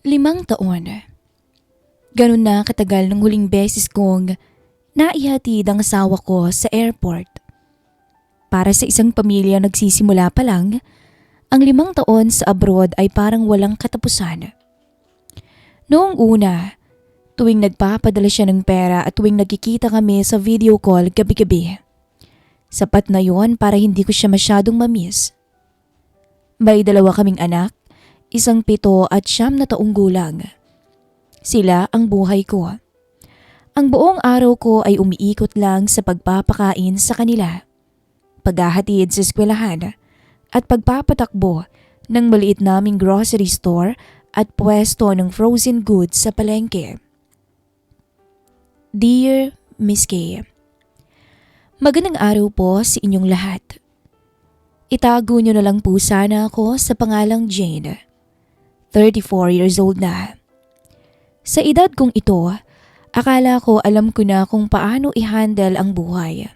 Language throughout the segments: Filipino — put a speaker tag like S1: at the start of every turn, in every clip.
S1: 5 taon. Ganun na katagal ng huling beses kong naihatid ang asawa ko sa airport. Para sa isang pamilya nagsisimula pa lang, ang 5 taon sa abroad ay parang walang katapusan. Noong una, tuwing nagpapadala siya ng pera at tuwing nagkikita kami sa video call gabi-gabi, sapat na yon para hindi ko siya masyadong mamiss. May 2 kaming anak, isang 7 at 9 na taong gulang. Sila ang buhay ko. Ang buong araw ko ay umiikot lang sa pagpapakain sa kanila, paghahatid sa eskwelahan, at pagpapatakbo ng maliit naming grocery store at pwesto ng frozen goods sa palengke. Dear Miss K, magandang araw po sa inyong lahat. Itago niyo na lang po sana ako sa pangalang Jane. 34 years old na. Sa edad kong ito, akala ko alam ko na kung paano i-handle ang buhay.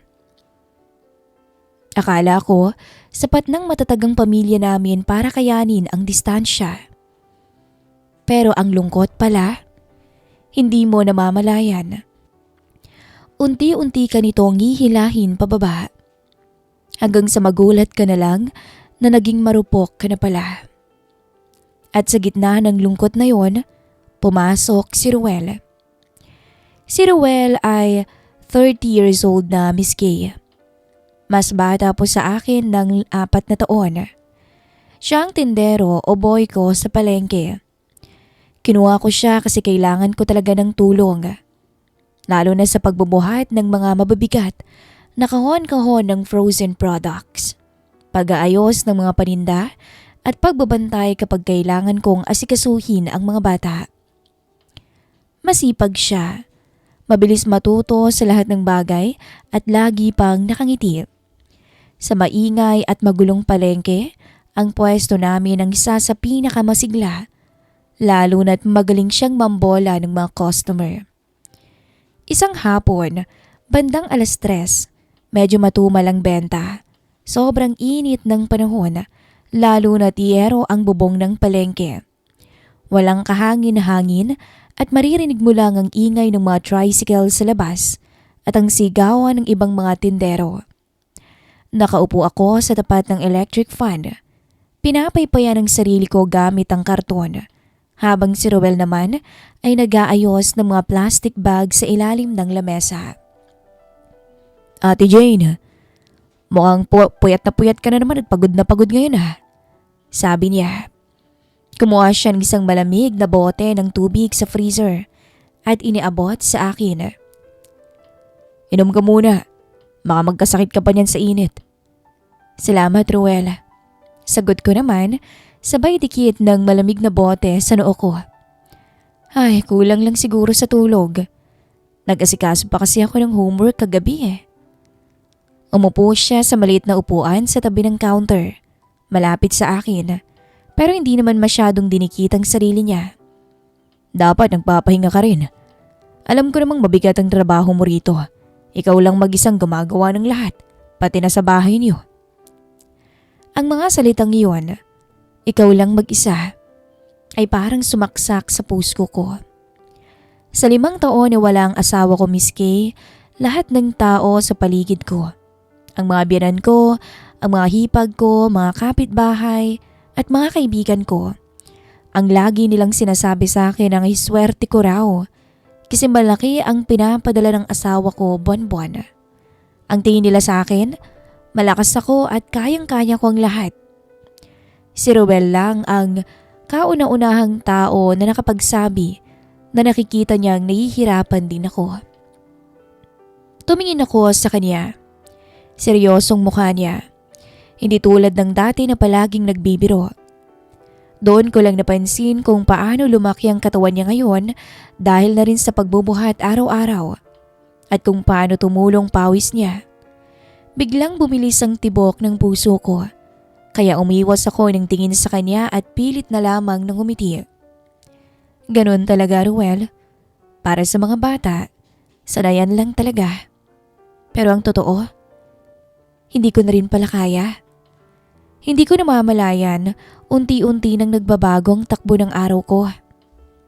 S1: Akala ko sapat ng matatagang pamilya namin para kayanin ang distansya. Pero ang lungkot pala, hindi mo namamalayan. Unti-unti ka nitong hihilahin pababa. Hanggang sa magulat ka na lang na naging marupok ka na pala. At sa gitna ng lungkot na yon, pumasok si Ruel. Si Ruel ay 30 years old na, Miss K. Mas bata po sa akin ng 4 na taon. Siya ang tindero o boy ko sa palengke. Kinuha ko siya kasi kailangan ko talaga ng tulong. Lalo na sa pagbubuhat ng mga mababigat na kahon-kahon ng frozen products, pag-aayos ng mga paninda at pagbabantay kapag kailangan kong asikasuhin ang mga bata. Masipag siya, mabilis matuto sa lahat ng bagay at lagi pang nakangiti. Sa maingay at magulong palengke, ang pwesto namin ang isa sa pinakamasigla, lalo na't magaling siyang mambola ng mga customer. Isang hapon, bandang 3:00, medyo matumal ang benta. Sobrang init ng panahon, lalo na tiyero ang bubong ng palengke. Walang kahangin-hangin at maririnig mo lang ang ingay ng mga tricycle sa labas at ang sigawan ng ibang mga tindero. Nakaupo ako sa tapat ng electric fan. Pinapaypayan ang sarili ko gamit ang karton, habang si Roel naman ay nag-aayos ng mga plastic bag sa ilalim ng lamesa. Ate Jane, mukhang puyat ka na naman at pagod na pagod ngayon ha, sabi niya. Kumuha siya ng isang malamig na bote ng tubig sa freezer at iniabot sa akin. Inom ka muna, baka magkasakit ka pa niyan sa init. Salamat, Ruel. Sagot ko naman, sabay dikit ng malamig na bote sa noo ko. Ay, kulang lang siguro sa tulog. Nag-asikaso pa kasi ako ng homework kagabi eh. Umupo siya sa maliit na upuan sa tabi ng counter, malapit sa akin, pero hindi naman masyadong dinikit ang sarili niya. Dapat nagpapahinga ka rin. Alam ko namang mabigat ang trabaho mo rito. Ikaw lang mag-isang gumagawa ng lahat, pati na sa bahay niyo. Ang mga salitang iyon, ikaw lang mag-isa, ay parang sumaksak sa puso ko. Sa 5 taon na wala ang asawa ko, Miss K, lahat ng tao sa paligid ko, ang mga biyanan ko, ang mga hipag ko, mga kapitbahay, at mga kaibigan ko, ang lagi nilang sinasabi sa akin ang iswerte ko raw kasi malaki ang pinapadala ng asawa ko buwan-buwan. Ang tingin nila sa akin, malakas ako at kayang-kaya ko ang lahat. Si Ruel lang ang kauna-unahang tao na nakapagsabi na nakikita niyang nahihirapan din ako. Tumingin ako sa kanya. Seryosong mukha niya. Hindi tulad ng dati na palaging nagbibiro. Doon ko lang napansin kung paano lumaki ang katawan niya ngayon dahil na rin sa pagbubuhat araw-araw at kung paano tumulong pawis niya. Biglang bumilis ang tibok ng puso ko, kaya umiwas ako ng tingin sa kanya at pilit na lamang ng umiti. Ganon talaga, Ruel. Para sa mga bata, sanayan lang talaga. Pero ang totoo, hindi ko na rin pala kaya. Hindi ko namamalayan, unti-unti nang nagbabago ang takbo ng araw ko.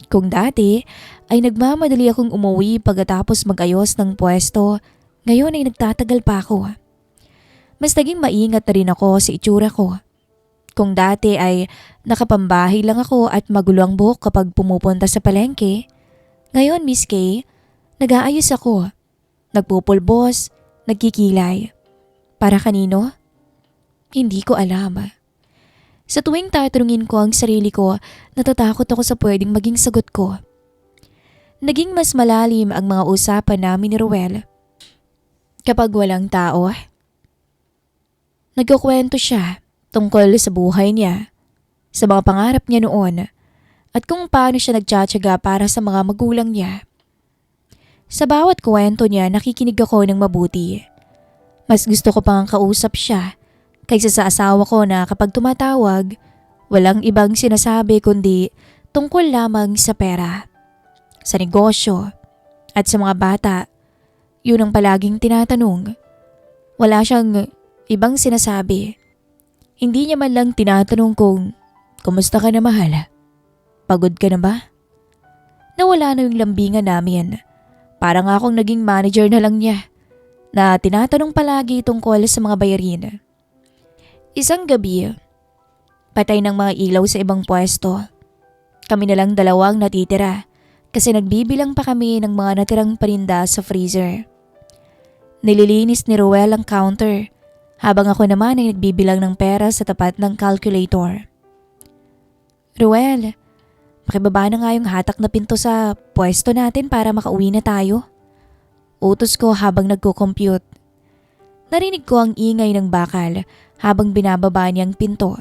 S1: Kung dati ay nagmamadali akong umuwi pagkatapos mag-ayos ng pwesto, ngayon ay nagtatagal pa ako. Mas naging maingat na rin ako sa itsura ko. Kung dati ay nakapambahay lang ako at magulo ang buhok kapag pumupunta sa palengke, ngayon Miss Kay, nag-aayos ako. Nagpupulbos, nagkikilay. Para kanino? Hindi ko alam. Sa tuwing tatanungin ko ang sarili ko, natatakot ako sa pwedeng maging sagot ko. Naging mas malalim ang mga usapan namin ni Ruel. Kapag walang tao, nagkukwento siya tungkol sa buhay niya, sa mga pangarap niya noon, at kung paano siya nagtsatsaga para sa mga magulang niya. Sa bawat kwento niya, nakikinig ako ng mabuti. Mas gusto ko pang kausap siya kaysa sa asawa ko na kapag tumatawag, walang ibang sinasabi kundi tungkol lamang sa pera, sa negosyo, at sa mga bata. Yun ang palaging tinatanong. Wala siyang ibang sinasabi. Hindi niya man lang tinatanong kung, kumusta ka na mahal? Pagod ka na ba? Nawala na yung lambingan namin. Parang akong naging manager na lang niya, na tinatanong palagi tungkol sa mga bayarin. Isang gabi, patay ng mga ilaw sa ibang pwesto. Kami na lang dalawang natitira kasi nagbibilang pa kami ng mga natirang paninda sa freezer. Nililinis ni Ruel ang counter habang ako naman ay nagbibilang ng pera sa tapat ng calculator. Ruel, makibaba na nga yung hatak na pinto sa pwesto natin para makauwi na tayo. Utos ko habang nagko-compute. Narinig ko ang ingay ng bakal habang binababa niyang pinto.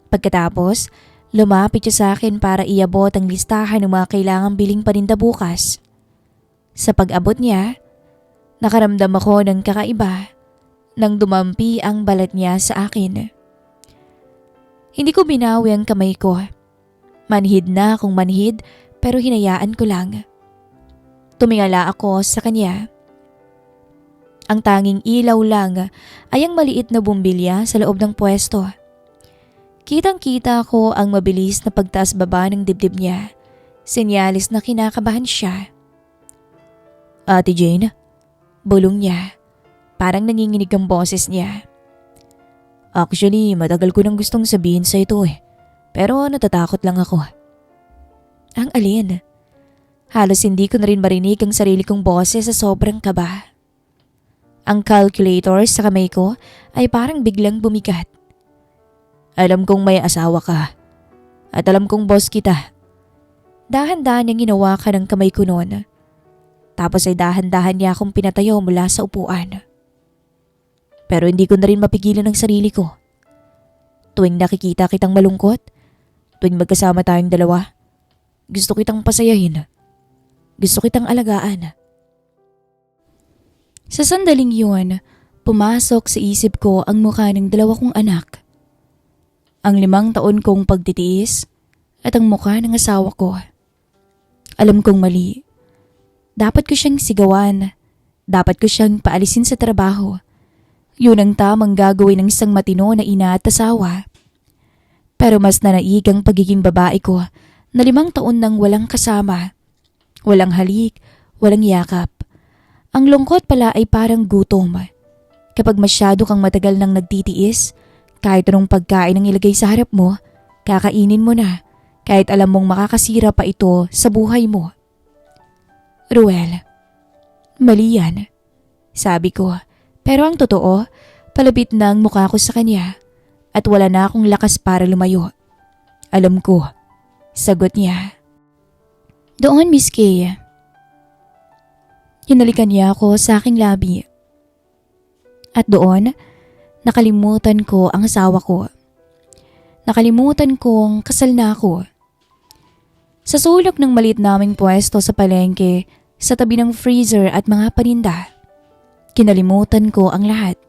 S1: Pagkatapos, lumapit siya sa akin para iabot ang listahan ng mga kailangang biling paninda bukas. Sa pag-abot niya, nakaramdam ako ng kakaiba nang dumampi ang balat niya sa akin. Hindi ko binawi ang kamay ko. Manhid na akong manhid pero hinayaan ko lang. Tumingala ako sa kanya. Ang tanging ilaw lang ay ang maliit na bumbilya sa loob ng pwesto. Kitang-kita ko ang mabilis na pagtaas-baba ng dibdib niya. Senyalis na kinakabahan siya. Ate Jane, bulong niya. Parang nanginginig ang boses niya. Actually, matagal ko nang gustong sabihin sa ito pero natatakot lang ako. Ang alin? Halos hindi ko na rin marinig ang sarili kong boses sa sobrang kaba. Ang calculator sa kamay ko ay parang biglang bumigat. Alam kong may asawa ka. At alam kong boss kita. Dahan-dahan niyang hinawakan ang kamay ko noon. Tapos ay dahan-dahan niya akong pinatayo mula sa upuan. Pero hindi ko na rin mapigilan ang sarili ko. Tuwing nakikita kitang malungkot, tuwing magkasama tayong dalawa, gusto kitang pasayahin. Gusto kitang alagaan. Sa sandaling yun, pumasok sa isip ko ang mukha ng dalawa kong anak. Ang 5 taon kong pagtitiis at ang mukha ng asawa ko. Alam kong mali. Dapat ko siyang sigawan. Dapat ko siyang paalisin sa trabaho. Yun ang tamang gagawin ng isang matino na ina at asawa. Pero mas nanaig ang pagiging babae ko na 5 taon nang walang kasama. Walang halik, walang yakap. Ang lungkot pala ay parang gutom. Kapag masyado kang matagal nang nagtitiis, kahit anong pagkain ang ilagay sa harap mo, kakainin mo na kahit alam mong makakasira pa ito sa buhay mo. Ruel, mali yan, sabi ko. Pero ang totoo, palapit na ang mukha ko sa kanya at wala na akong lakas para lumayo. Alam ko, sagot niya. Doon, Miss Kay. Hinalikan niya ako sa aking labi. At doon, nakalimutan ko ang asawa ko. Nakalimutan kong kasal na ako. Sa sulok ng maliit naming pwesto sa palengke, sa tabi ng freezer at mga paninda, kinalimutan ko ang lahat.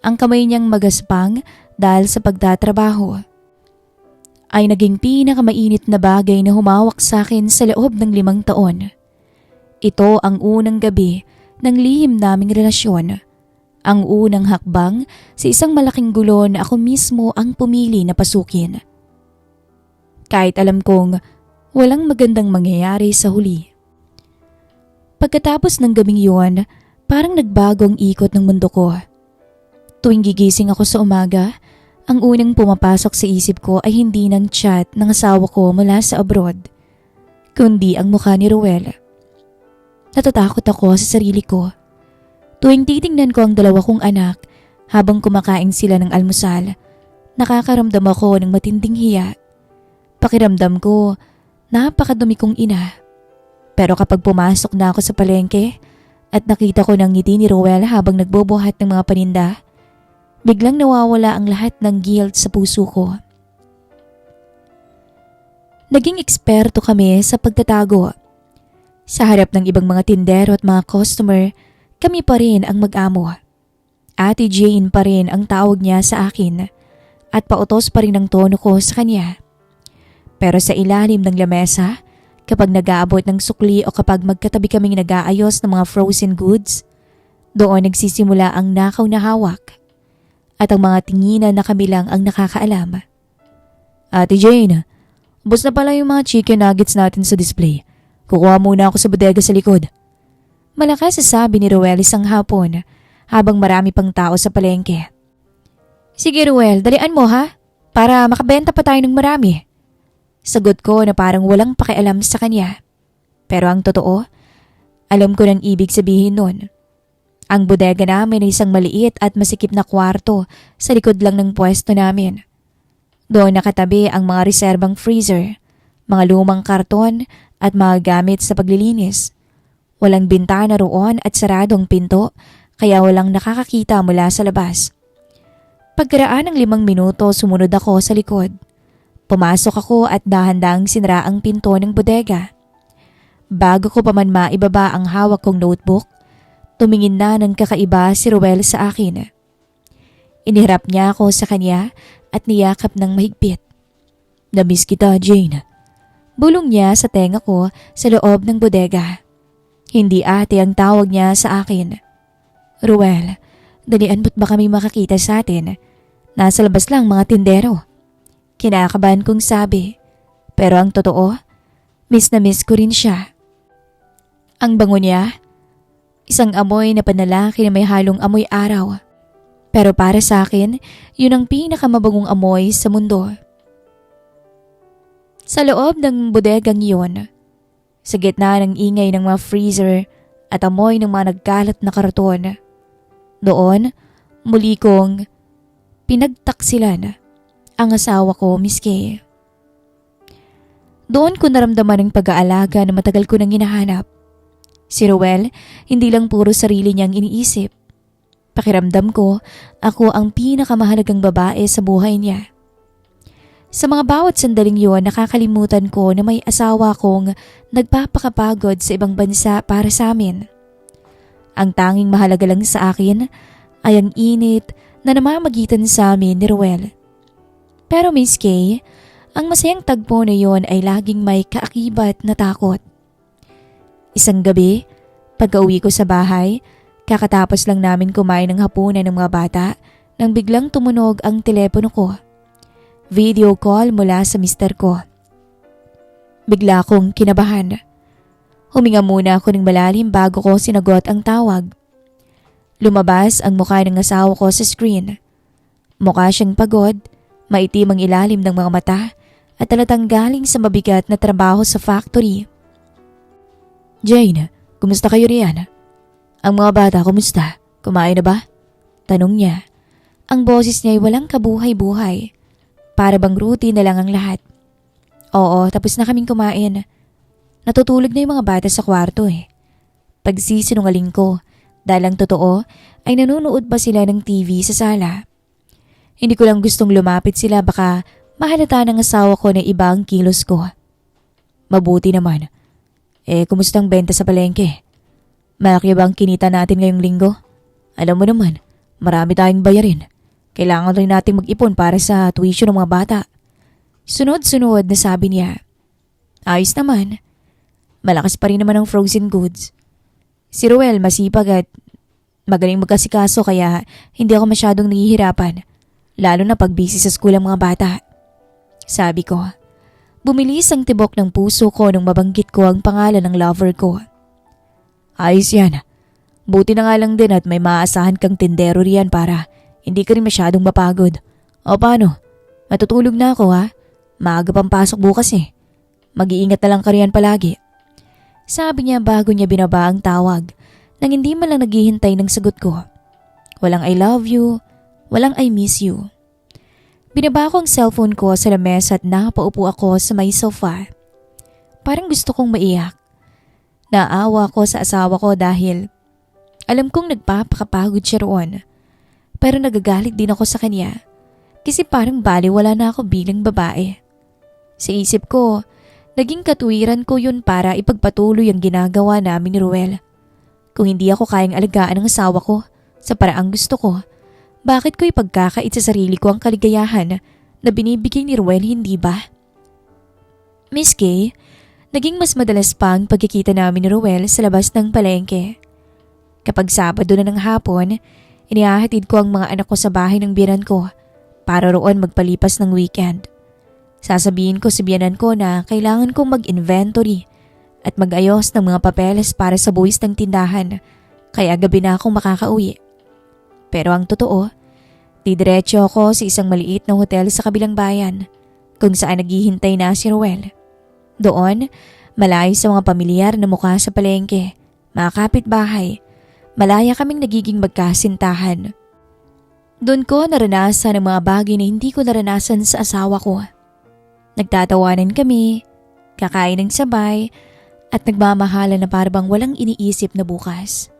S1: Ang kamay niyang magaspang dahil sa pagtatrabaho ay naging pinakamainit na bagay na humawak sa akin sa loob ng 5 taon. Ito ang unang gabi ng lihim naming relasyon. Ang unang hakbang sa isang malaking gulo na ako mismo ang pumili na pasukin. Kahit alam kong walang magandang mangyayari sa huli. Pagkatapos ng gabing yun, parang nagbago ang ikot ng mundo ko. Tuwing gigising ako sa umaga, ang unang pumapasok sa isip ko ay hindi ng chat ng asawa ko mula sa abroad, kundi ang mukha ni Ruel. Natatakot ako sa sarili ko. Tuwing titingnan ko ang dalawa kong anak habang kumakain sila ng almusal, nakakaramdam ako ng matinding hiya. Pakiramdam ko, napakadumi kong ina. Pero kapag pumasok na ako sa palengke at nakita ko ng ngiti ni Ruel habang nagbubuhat ng mga paninda, biglang nawawala ang lahat ng guilt sa puso ko. Naging eksperto kami sa pagtatago. Sa harap ng ibang mga tindero at mga customer, kami pa rin ang mag-amo. Ate Jane pa rin ang tawag niya sa akin at pautos pa rin ang tono ko sa kanya. Pero sa ilalim ng lamesa, kapag nag-aabot ng sukli o kapag magkatabi kaming nag-aayos ng mga frozen goods, doon nagsisimula ang nakaw na hawak at ang mga tinginan na kami lang ang nakakaalam. Ate Jane, ubos na pala yung mga chicken nuggets natin sa display. Kukuha muna ako sa bodega sa likod. Malakas sasabi ni Ruel isang hapon habang marami pang tao sa palengke. Sige Ruel, dalian mo ha, para makabenta pa tayo ng marami. Sagot ko na parang walang pakialam sa kanya. Pero ang totoo, alam ko nang ibig sabihin nun. Ang bodega namin ay isang maliit at masikip na kwarto sa likod lang ng pwesto namin. Doon nakatabi ang mga reserbang freezer, mga lumang karton at mga gamit sa paglilinis. Walang bintana roon at saradong pinto kaya walang nakakakita mula sa labas. Pagkaraan ng 5 minuto sumunod ako sa likod. Pumasok ako at dahan-dahang sinara ang pinto ng bodega. Bago ko pa man maibaba ang hawak kong notebook, tumingin na ng kakaiba si Ruel sa akin. Inihirap niya ako sa kanya at niyakap ng mahigpit. Namiss kita, Jane. Bulong niya sa tenga ko sa loob ng bodega. Hindi ate ang tawag niya sa akin. Ruel, dalian mo't ba kami makakita sa atin? Nasa labas lang mga tindero. Kinakabahan kong sabi, pero ang totoo, miss na miss ko rin siya. Ang bango niya, isang amoy na panlalaki na may halong amoy araw. Pero para sa akin, yun ang pinakamabangong amoy sa mundo. Sa loob ng bodegang yun, sa gitna ng ingay ng mga freezer at amoy ng mga nagkalat na karton, doon muli kong pinagtaksilan ang asawa ko, Miss Kay. Doon ko naramdaman ang pag-aalaga na matagal ko nang hinahanap. Si Ruel, hindi lang puro sarili niyang iniisip. Pakiramdam ko, ako ang pinakamahalagang babae sa buhay niya. Sa mga bawat sandaling yun, nakakalimutan ko na may asawa kong nagpapakapagod sa ibang bansa para sa amin. Ang tanging mahalaga lang sa akin ay ang init na namamagitan sa amin ni Ruel. Pero Miss Kay, ang masayang tagpo na yon ay laging may kaakibat na takot. Isang gabi, pagka-uwi ko sa bahay, kakatapos lang namin kumain ng hapunan ng mga bata nang biglang tumunog ang telepono ko. Video call mula sa mister ko. Bigla akong kinabahan. Huminga muna ako ng malalim bago ko sinagot ang tawag. Lumabas ang mukha ng asawa ko sa screen. Mukha siyang pagod, maitim ang ilalim ng mga mata at talatang galing sa mabigat na trabaho sa factory. Jane, kumusta kayo riyan? Ang mga bata, kumusta? Kumain na ba? Tanong niya. Ang boses niya ay walang kabuhay-buhay. Para bang routine na lang ang lahat. Oo, tapos na kaming kumain. Natutulog na yung mga bata sa kwarto eh. Pagsisinungaling ko, dahil ang totoo ay nanonood pa sila ng TV sa sala. Hindi ko lang gustong lumapit sila, baka mahalata ng asawa ko na iba ang kilos ko. Mabuti naman. Kumusta ang benta sa palengke? Malaki ba ang kinita natin ngayong linggo? Alam mo naman, marami tayong bayarin. Kailangan rin natin mag-ipon para sa tuition ng mga bata. Sunod-sunod na sabi niya. Ayos naman. Malakas pa rin naman ang frozen goods. Si Ruel masipag at magaling magkasikaso kaya hindi ako masyadong nahihirapan. Lalo na pag busy sa school ang mga bata. Sabi ko, Bumilis ang tibok ng puso ko nung mabanggit ko ang pangalan ng lover ko. Ayos yan. Buti na nga lang din at may maaasahan kang tindero riyan para hindi ka rin masyadong mapagod. O paano? Matutulog na ako ha? Maaga pang pasok bukas eh. Mag-iingat na lang ka riyan palagi. Sabi niya bago niya binaba ang tawag nang hindi man lang naghihintay ng sagot ko. Walang I love you, walang I miss you. Binaba ko ang cellphone ko sa lamesa at nakapaupo ako sa may sofa. Parang gusto kong maiyak. Naawa ko sa asawa ko dahil alam kong nagpapakapagod siya roon. Pero nagagalit din ako sa kanya kasi parang baliwala na ako bilang babae. Sa isip ko, naging katuwiran ko yun para ipagpatuloy ang ginagawa namin ni Ruel. Kung hindi ako kayang alagaan ng asawa ko sa paraang gusto ko, bakit ko ipagkakait sa sarili ko ang kaligayahan na binibigay ni Ruel, hindi ba? Miss Kay, naging mas madalas pa ang pagkikita namin ni Ruel sa labas ng palengke. Kapag Sabado na ng hapon, inihahatid ko ang mga anak ko sa bahay ng biyanan ko para roon magpalipas ng weekend. Sasabihin ko sa biyanan ko na kailangan kong mag-inventory at mag-ayos ng mga papeles para sa buwis ng tindahan kaya gabi na akong makakauwi. Pero ang totoo, didiretso ako sa isang maliit na hotel sa kabilang bayan kung saan naghihintay na si Ruel. Doon, malayo sa mga pamilyar na mukha sa palengke, mga kapitbahay, malaya kaming nagiging magkasintahan. Doon ko naranasan ang mga bagay na hindi ko naranasan sa asawa ko. Nagtatawanan kami, kakain ng sabay, at nagmamahalan na parang walang iniisip na bukas.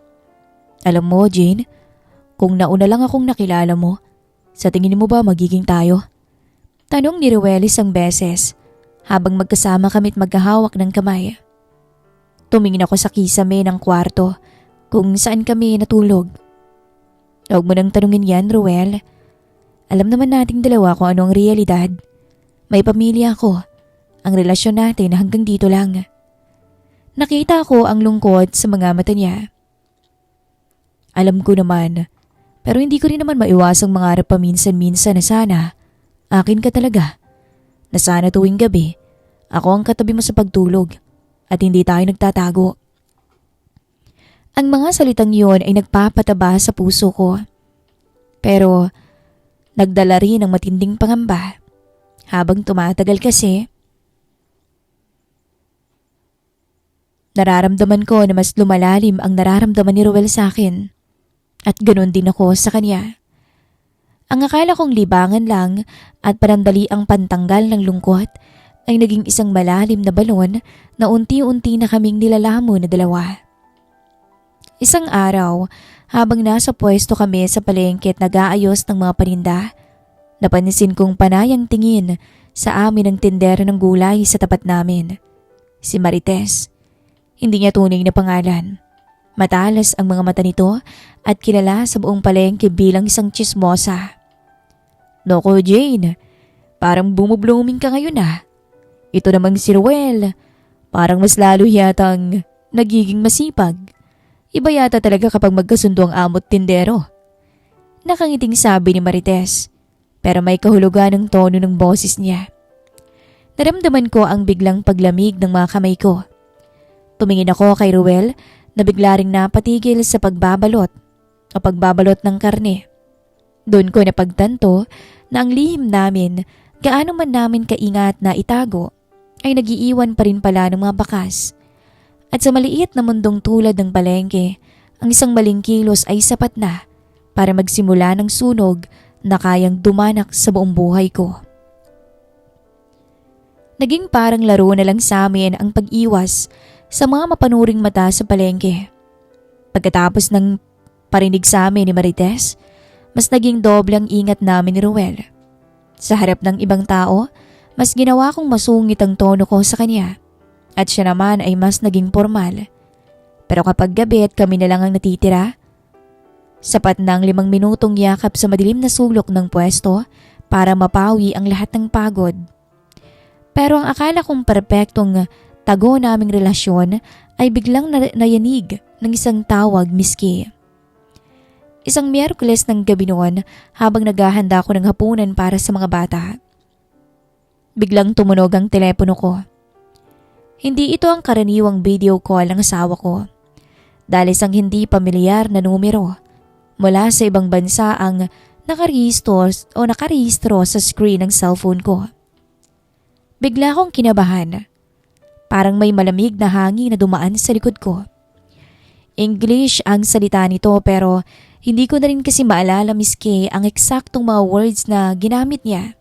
S1: Alam mo, Jane, kung nauna lang akong nakilala mo, sa tingin mo ba magiging tayo? Tanong ni Ruel isang beses habang magkasama kami't magkahawak ng kamay. Tumingin ako sa kisame ng kwarto kung saan kami natulog. Huwag mo nang tanungin yan, Ruel. Alam naman nating dalawa kung ano ang realidad. May pamilya ako. Ang relasyon natin hanggang dito lang. Nakita ko ang lungkot sa mga mata niya. Alam ko naman, pero hindi ko rin naman maiwasang mangarap paminsan-minsan na sana akin ka talaga. Na sana tuwing gabi, ako ang katabi mo sa pagtulog at hindi tayo nagtatago. Ang mga salitang yun ay nagpapataba sa puso ko. Pero nagdala rin ng matinding pangamba. Habang tumatagal kasi, nararamdaman ko na mas lumalalim ang nararamdaman ni Ruel sa akin. At ganoon din ako sa kanya. Ang akala kong libangan lang at panandali ang pantanggal ng lungkot ay naging isang malalim na balon na unti-unti na kaming nilalamon na dalawa. Isang araw, habang nasa pwesto kami sa palengke at nag-aayos ng mga paninda, napansin kong panayang tingin sa amin ang tindera ng gulay sa tapat namin. Si Marites. Hindi niya tunay na pangalan. Matalas ang mga mata nito at kilala sa buong palengke bilang isang tsismosa. Noko Jane, parang bumublooming ka ngayon ah. Ito namang si Ruel, parang mas lalo yatang nagiging masipag. Iba yata talaga kapag magkasundo ang amot tindero. Nakangiting sabi ni Marites, pero may kahulugan ng tono ng boses niya. Naramdaman ko ang biglang paglamig ng mga kamay ko. Tumingin ako kay Ruel na bigla ring napatigil sa pagbabalot o pagbabalot ng karne. Doon ko napagtanto na ang lihim namin, gaano man namin kaingat na itago, ay nagiiwan pa rin pala ng mga bakas. At sa maliit na mundong tulad ng palengke, ang isang maling kilos ay sapat na para magsimula ng sunog na kayang dumanak sa buong buhay ko. Naging parang laro na lang sa amin ang pag-iwas sa mga mapanuring mata sa palengke. Pagkatapos ng parinig sa amin ni Marites, mas naging doble ang ingat namin ni Ruel. Sa harap ng ibang tao, mas ginawa kong masungit ang tono ko sa kanya at siya naman ay mas naging formal. Pero kapag gabi at kami na lang ang natitira, sapat na ang 5 minutong yakap sa madilim na sulok ng pwesto para mapawi ang lahat ng pagod. Pero ang akala kong perpektong tago naming relasyon ay biglang nayanig ng isang tawag, Miss Kay. Isang Miyerkules ng gabi noon habang naghahanda ako ng hapunan para sa mga bata. Biglang tumunog ang telepono ko. Hindi ito ang karaniwang video call ng asawa ko. Dahil isang hindi pamilyar na numero mula sa ibang bansa ang nakarehistro sa screen ng cellphone ko. Bigla akong kinabahan. Parang may malamig na hangin na dumaan sa likod ko. English ang salita nito pero hindi ko na rin kasi maalala miski ang eksaktong mga words na ginamit niya.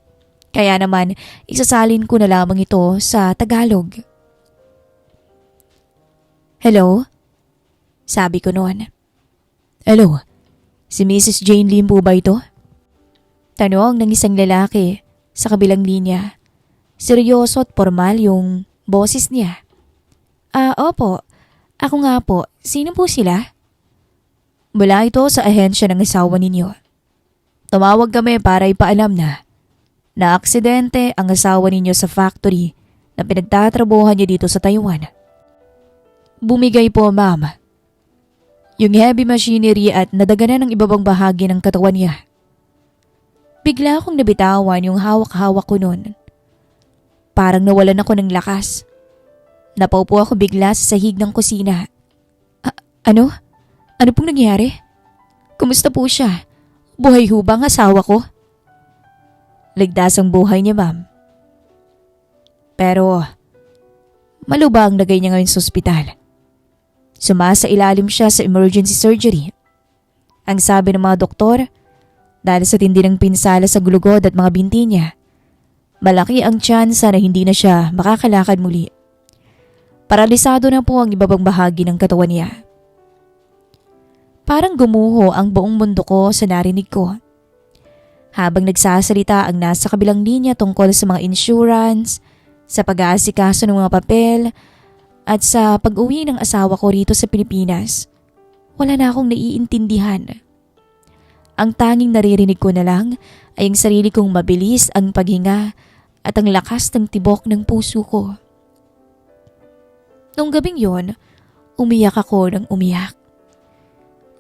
S1: Kaya naman isasalin ko na lamang ito sa Tagalog. Hello? Sabi ko noon. Hello? Si Mrs. Jane Lim po ba ito? Tanong ng isang lalaki sa kabilang linya. Seryoso at formal yung boses niya. Opo. Ako nga po. Sino po sila? Mula ito sa ahensya ng asawa ninyo. Tumawag kami para ipaalam na aksidente ang asawa ninyo sa factory na pinagtatrabuhan niya dito sa Taiwan. Bumigay po, ma'am. Yung heavy machinery at nadaganan ng ibabang bahagi ng katawan niya. Bigla akong nabitawan yung hawak-hawak ko noon. Parang nawalan ako ng lakas. Napaupo ako bigla sa sahig ng kusina. Ano? Ano pong nangyari? Kumusta po siya? Buhay ho ba ang asawa ko? Ligtas ang buhay niya, ma'am. Pero, malubhang lagay niya ngayon sa ospital. Sumasa ilalim siya sa emergency surgery. Ang sabi ng mga doktor, dahil sa tindi ng pinsala sa gulugod at mga binti niya, malaki ang tsansa na hindi na siya makakalakad muli. Paralisado na po ang ibabang bahagi ng katawan niya. Parang gumuho ang buong mundo ko sa narinig ko. Habang nagsasalita ang nasa kabilang linya tungkol sa mga insurance, sa pag-aasikaso ng mga papel, at sa pag-uwi ng asawa ko rito sa Pilipinas, wala na akong naiintindihan. Ang tanging naririnig ko na lang ay ang sarili kong mabilis ang paghinga at ang lakas ng tibok ng puso ko. Noong gabing yon, umiyak ako ng umiyak.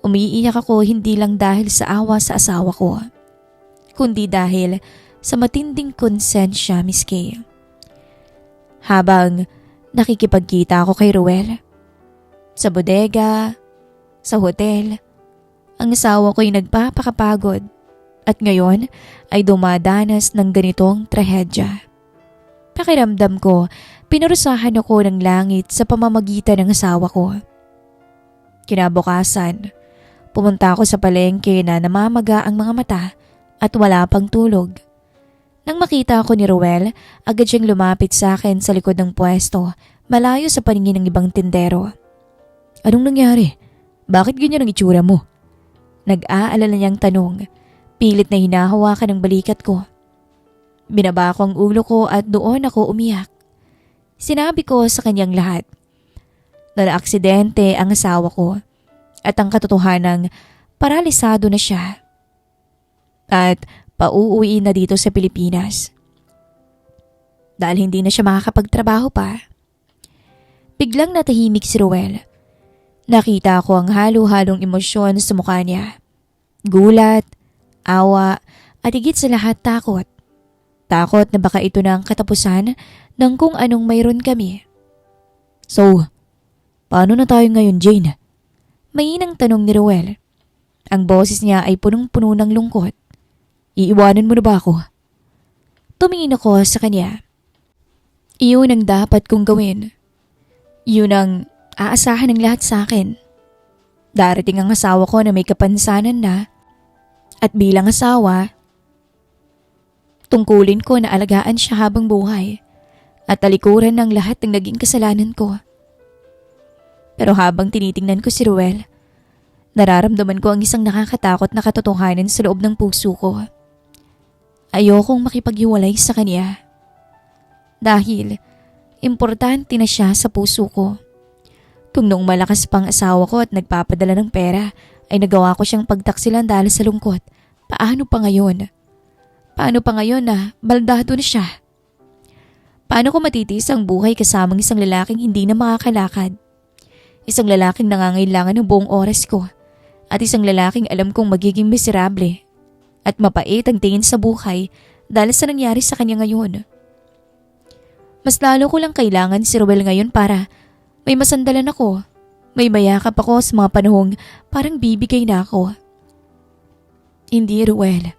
S1: Umiiyak ako hindi lang dahil sa awa sa asawa ko, kundi dahil sa matinding konsensya, Miss Kay. Habang nakikipagkita ako kay Ruel, sa bodega, sa hotel, ang asawa ko'y nagpapakapagod at ngayon ay dumadanas ng ganitong trahedya. Pakiramdam ko, pinurusahan ako ng langit sa pamamagitan ng asawa ko. Kinabukasan, pumunta ako sa palengke na namamaga ang mga mata at wala pang tulog. Nang makita ako ni Ruel, agad siyang lumapit sa akin sa likod ng pwesto, malayo sa paningin ng ibang tindero. Anong nangyari? Bakit ganyan ang itsura mo? Nag-aalala niyang tanong, pilit na hinahawakan ng balikat ko. Binaba ko ang ulo ko at doon ako umiyak. Sinabi ko sa kanyang lahat. Nala-aksidente ang asawa ko at ang katotohanang paralisado na siya. At pauuwiin na dito sa Pilipinas. Dahil hindi na siya makakapagtrabaho pa. Biglang natahimik si Ruel. Nakita ko ang halo-halong emosyon sa mukha niya. Gulat, awa, at higit sa lahat takot. Takot na baka ito na ang katapusan ng kung anong mayroon kami. So, paano na tayo ngayon, Jane? Mainang tanong ni Ruel. Ang boses niya ay punong-puno ng lungkot. Iiwanan mo na ba ako? Tumingin ako sa kanya. Iyon ang dapat kong gawin. Yun ang aasahan ng lahat sa akin. Darating ang asawa ko na may kapansanan na at bilang asawa, tungkulin ko na alagaan siya habang buhay at talikuran ng lahat ng naging kasalanan ko. Pero habang tinitingnan ko si Ruel, nararamdaman ko ang isang nakakatakot na katotohanan sa loob ng puso ko. Ayokong makipaghiwalay sa kanya. Dahil importante na siya sa puso ko. Kung noong malakas pang asawa ko at nagpapadala ng pera ay nagawa ko siyang pagtaksilan dahil sa lungkot, paano pa ngayon? Paano pa ngayon na baldado na siya? Paano ko matitiis ang buhay kasamang isang lalaking hindi na makakalakad? Isang lalaking nangangailangan ng buong oras ko at isang lalaking alam kong magiging miserable at mapait ang tingin sa buhay dahil sa nangyari sa kanya ngayon. Mas lalo ko lang kailangan si Ruel ngayon para may masandalan ako. May mayakap ako sa mga panahong parang bibigay na ako. Hindi, Ruel.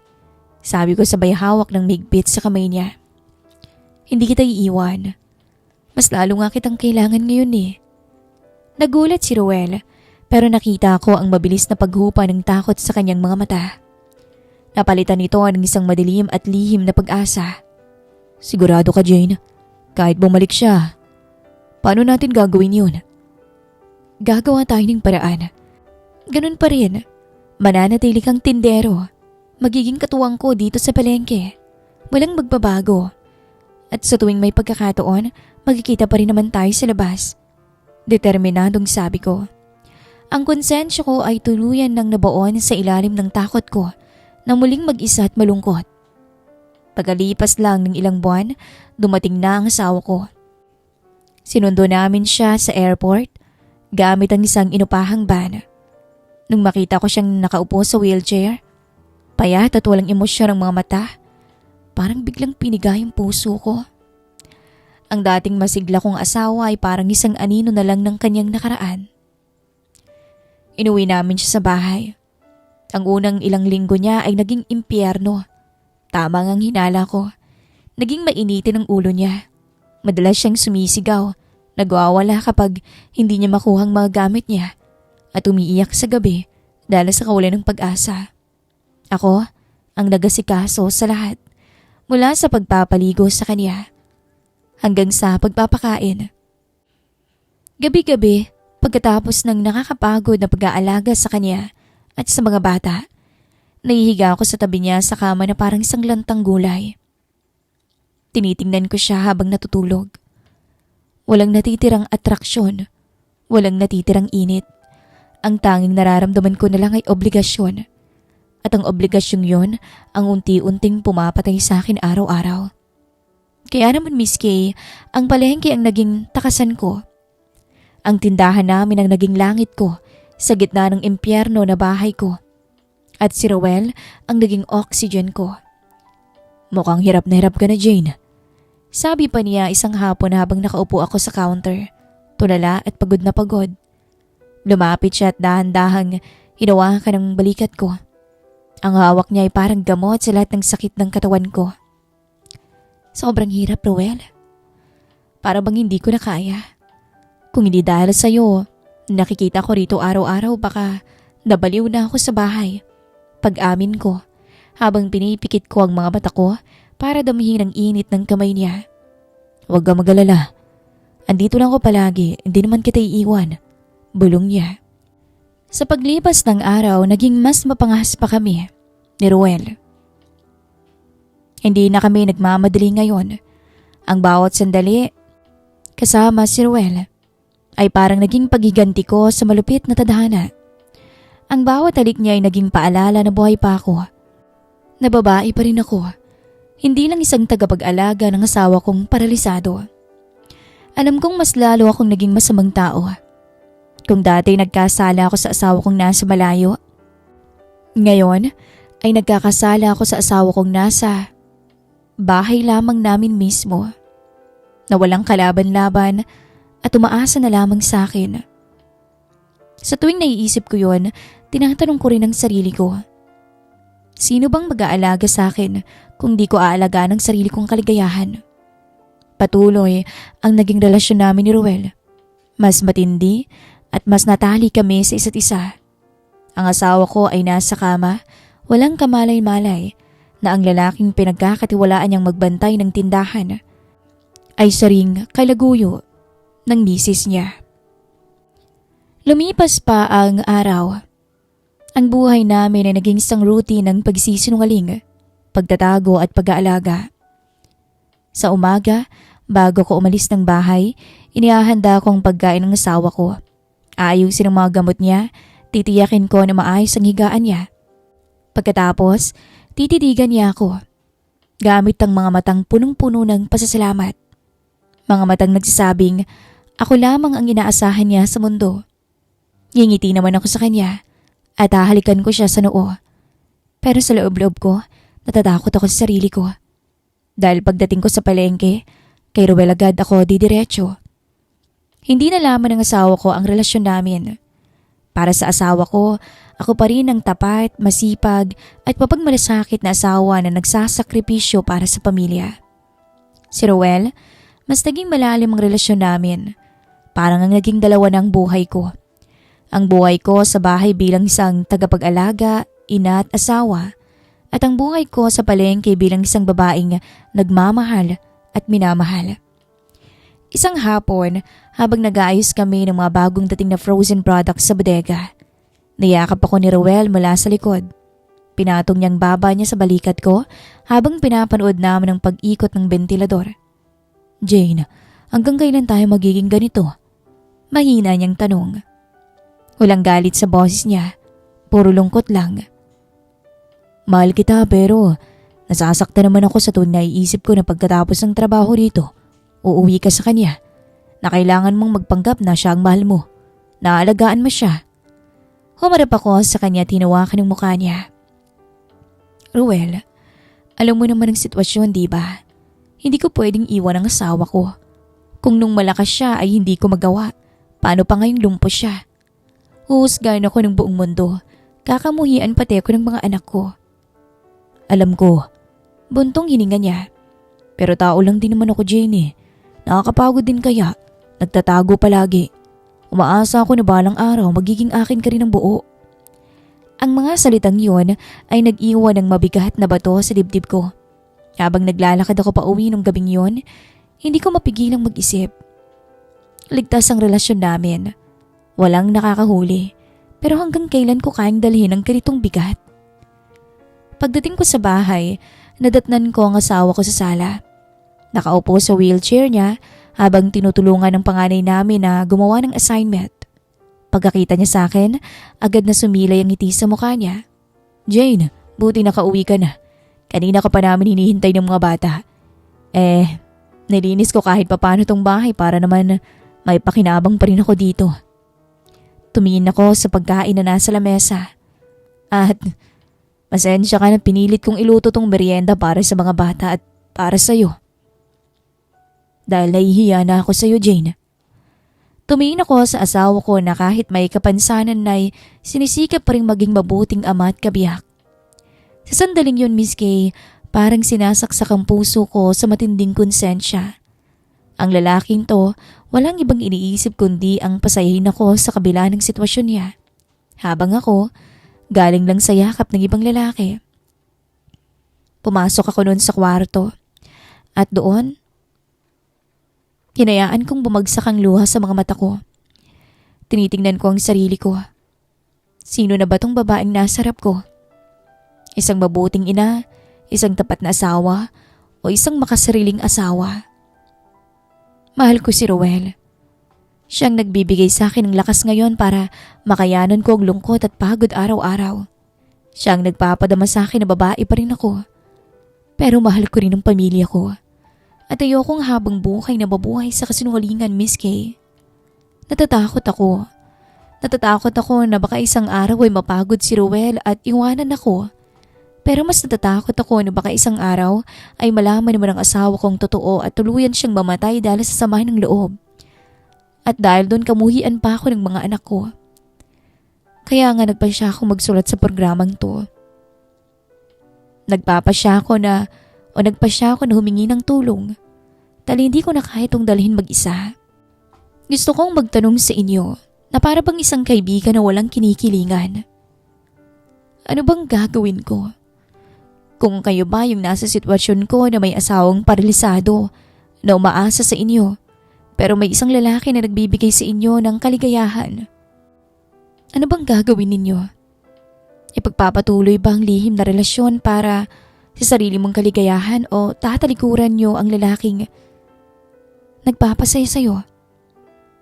S1: Sabi ko sabay hawak ng migpit sa kamay niya. Hindi kita iiwan. Mas lalo nga kitang kailangan ngayon eh. Nagulat si Ruel pero nakita ko ang mabilis na paghupa ng takot sa kanyang mga mata. Napalitan nito ng isang madilim at lihim na pag-asa. Sigurado ka, Jane? Kahit bumalik siya, paano natin gagawin yun? Gagawa tayo ng paraan. Ganun pa rin. Mananatili kang tindero. Magiging katuwang ko dito sa palengke. Walang magbabago. At sa tuwing may pagkakataon, magkikita pa rin naman tayo sa labas. Determinadong sabi ko. Ang konsensya ko ay tuluyan ng nabaon sa ilalim ng takot ko na muling mag-isa at malungkot. Pagkalipas lang ng ilang buwan, dumating na ang asawa ko. Sinundo namin siya sa airport gamit ang isang inupahang van. Nung makita ko siyang nakaupo sa wheelchair, payat at walang emosyon ang mga mata, parang biglang piniga yung puso ko. Ang dating masigla kong asawa ay parang isang anino na lang ng kanyang nakaraan. Inuwi namin siya sa bahay. Ang unang ilang linggo niya ay naging impyerno. Tama ngang hinala ko. Naging mainitin ang ulo niya. Madalas siyang sumisigaw. Nagwawala kapag hindi niya makuhang mga gamit niya. At umiiyak sa gabi dahil sa kawalan ng pag-asa. Ako ang nagasikaso sa lahat. Mula sa pagpapaligo sa kanya hanggang sa pagpapakain. Gabi-gabi, pagkatapos ng nakakapagod na pag-aalaga sa kanya at sa mga bata, nahihiga ako sa tabi niya sa kama na parang isang lantang gulay. Tinitingnan ko siya habang natutulog. Walang natitirang atraksyon, walang natitirang init. Ang tanging nararamdaman ko na lang ay obligasyon. At ang obligasyong yon ang unti-unting pumapatay sa akin araw-araw. Kaya naman Miss Kay, ang palengke ang naging takasan ko. Ang tindahan namin ang naging langit ko sa gitna ng impyerno na bahay ko. At si Ruel ang naging oxygen ko. Mukhang hirap na hirap ka na, Jane. Sabi pa niya isang hapon habang nakaupo ako sa counter, tulala at pagod na pagod. Lumapit siya at dahan-dahang hinawakan ng balikat ko. Ang hawak niya ay parang gamot sa lahat ng sakit ng katawan ko. Sobrang hirap, Ruel. Para bang hindi ko na kaya. Kung hindi dahil sa'yo, nakikita ko rito araw-araw baka nabaliw na ako sa bahay. Pag-amin ko, habang pinipikit ko ang mga mata ko para damihin ang init ng kamay niya. Huwag ka mag-alala. Andito lang ako palagi, hindi naman kita iiwan. Bulong niya. Sa paglipas ng araw, naging mas mapangahas pa kami ni Ruel. Hindi na kami nagmamadali ngayon. Ang bawat sandali, kasama si Ruel, ay parang naging paghiganti ko sa malupit na tadhana. Ang bawat halik niya ay naging paalala na buhay pa ako. Na babae pa rin ako. Hindi lang isang tagapag-alaga ng asawa kong paralisado. Alam kong mas lalo akong naging masamang tao. Kung dati nagkasala ako sa asawa kong nasa malayo, ngayon ay nagkakasala ako sa asawa kong nasa bahay lamang namin mismo. Na walang kalaban-laban at umaasa na lamang sa akin. Sa tuwing naiisip ko yon, tinatanong ko rin ang sarili ko. Sino bang mag-aalaga sa akin kung di ko aalagaan ang sarili kong kaligayahan? Patuloy ang naging relasyon namin ni Ruel. Mas matindi at mas natali kami sa isa't isa. Ang asawa ko ay nasa kama, walang kamalay-malay na ang lalaking pinagkakatiwalaan niyang magbantay ng tindahan ay saring kalaguyo ng misis niya. Lumipas pa ang araw. Ang buhay namin ay naging isang routine ng pagsisinungaling, pagtatago at pag-aalaga. Sa umaga, bago ko umalis ng bahay, inihahanda ko ang pagkain ng asawa ko. Aayusin ang mga gamot niya, titiyakin ko na maayos ang higaan niya. Pagkatapos, tititigan niya ako. Gamit ang mga matang punong-puno ng pasasalamat. Mga matang nagsasabing, ako lamang ang inaasahan niya sa mundo. Ngingiti naman ako sa kanya at hahalikan ko siya sa noo. Pero sa loob-loob ko, natatakot ako sa sarili ko. Dahil pagdating ko sa palengke, Kay Ruel agad ako didiretso. Hindi nalaman ng asawa ko ang relasyon namin. Para sa asawa ko, ako pa rin ang tapat, masipag at mapagmalasakit na asawa na nagsasakripisyo para sa pamilya. Si Ruel, mas naging malalim ang relasyon namin. Parang ang naging dalawa ng buhay ko. Ang buhay ko sa bahay bilang isang tagapag-alaga, ina at asawa. At ang buhay ko sa palengke bilang isang babaeng nagmamahal at minamahal. Isang hapon, habang nag-aayos kami ng mga bagong dating na frozen products sa bodega, niyakap ako ni Ruel mula sa likod. Pinatong niyang baba niya sa balikat ko habang pinapanood namin ang pag-ikot ng bentilador. "Jane, hanggang kailan tayo magiging ganito?" Mahina niyang tanong. Walang galit sa boses niya, puro lungkot lang. "Mahal kita pero nasasaktan naman ako sa tuwing naiisip ko na pagkatapos ng trabaho rito, uuwi ka sa kanya, na kailangan mong magpanggap na siya ang mahal mo, naalagaan mo siya." Humarap ako sa kanya at hinawakan ng mukha niya. "Ruel, alam mo naman ang sitwasyon, di ba? Hindi ko pwedeng iwan ang asawa ko. Kung nung malakas siya ay hindi ko magawa, paano pa ngayong lumpo siya? Huhusgahan ako ng buong mundo, kakamuhian pati ako ng mga anak ko." "Alam ko," buntong hininga niya. "Pero tao lang din naman ako, Jane eh. Nakakapagod din kaya, nagtatago palagi. Umaasa ako na balang araw magiging akin ka rin ng buo." Ang mga salitang yun ay nag-iwan ng mabigat na bato sa dibdib ko. Habang naglalakad ako pa uwi nung gabing yun, hindi ko mapigilang mag-isip. Ligtas ang relasyon namin. Walang nakakahuli. Pero hanggang kailan ko kayang dalhin ang ganitong bigat? Pagdating ko sa bahay, nadatnan ko ang asawa ko sa sala. Nakaupo sa wheelchair niya habang tinutulungan ng panganay namin na gumawa ng assignment. Pagkakita niya sa akin, agad na sumilay ang ngiti sa mukha niya. "Jane, buti nakauwi ka na. Kanina ka pa namin hinihintay ng mga bata. Nilinis ko kahit papano tong bahay para naman may pakinabang pa rin ako dito." Tumingin ako sa pagkain na nasa lamesa. "At pasensya ka na pinilit kong iluto tong merienda para sa mga bata at para sa'yo. Dahil nahihiya na ako sa'yo, Jane." Tumingin ako sa asawa ko na kahit may kapansanan na'y sinisikap pa rin maging mabuting ama at kabiyak. Sa sandaling yun, Miss Kay, parang sinasaksak ang puso ko sa matinding konsensya. Ang lalaking to, walang ibang iniisip kundi ang pasayahin ako sa kabila ng sitwasyon niya. Habang ako, galing lang sa yakap ng ibang lalaki. Pumasok ako noon sa kwarto. At doon, hinayaan kong bumagsak ang luha sa mga mata ko. Tinitingnan ko ang sarili ko. Sino na ba tong babaeng nasa harap ko? Isang mabuting ina, isang tapat na asawa, o isang makasariling asawa? Mahal ko si Ruel. Siyang nagbibigay sa akin ng lakas ngayon para makayanan ko ang lungkot at pagod araw-araw. Siyang nagpapadama sa akin na babae pa rin ako. Pero mahal ko rin ang pamilya ko. At ayokong habang buhay na mabuhay sa kasinungalingan, Miss Kay. Natatakot ako. Natatakot ako na baka isang araw ay mapagod si Ruel at iwanan ako. Pero mas natatakot ako na baka isang araw ay malaman naman ng asawa kong totoo at tuluyan siyang mamatay dahil sa sama ng loob. At dahil doon kamuhian pa ako ng mga anak ko. Kaya nga nagpasya ako magsulat sa programang to. Nagpasya ako na humingi ng tulong. Dahil hindi ko na kaya itong dalhin mag-isa. Gusto kong magtanong sa inyo na para bang isang kaibigan na walang kinikilingan. Ano bang gagawin ko? Kung kayo ba yung nasa sitwasyon ko na may asawang paralisado na umaasa sa inyo, pero may isang lalaki na nagbibigay sa inyo ng kaligayahan, ano bang gagawin ninyo? Ipagpapatuloy ba ang lihim na relasyon para sa sarili mong kaligayahan o tatalikuran nyo ang lalaking nagpapasaya sa'yo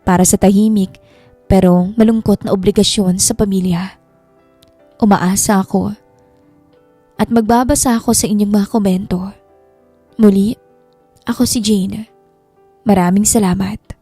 S1: para sa tahimik pero malungkot na obligasyon sa pamilya? Umaasa ako at magbabasa ako sa inyong mga komento. Muli, ako si Jane. Maraming salamat.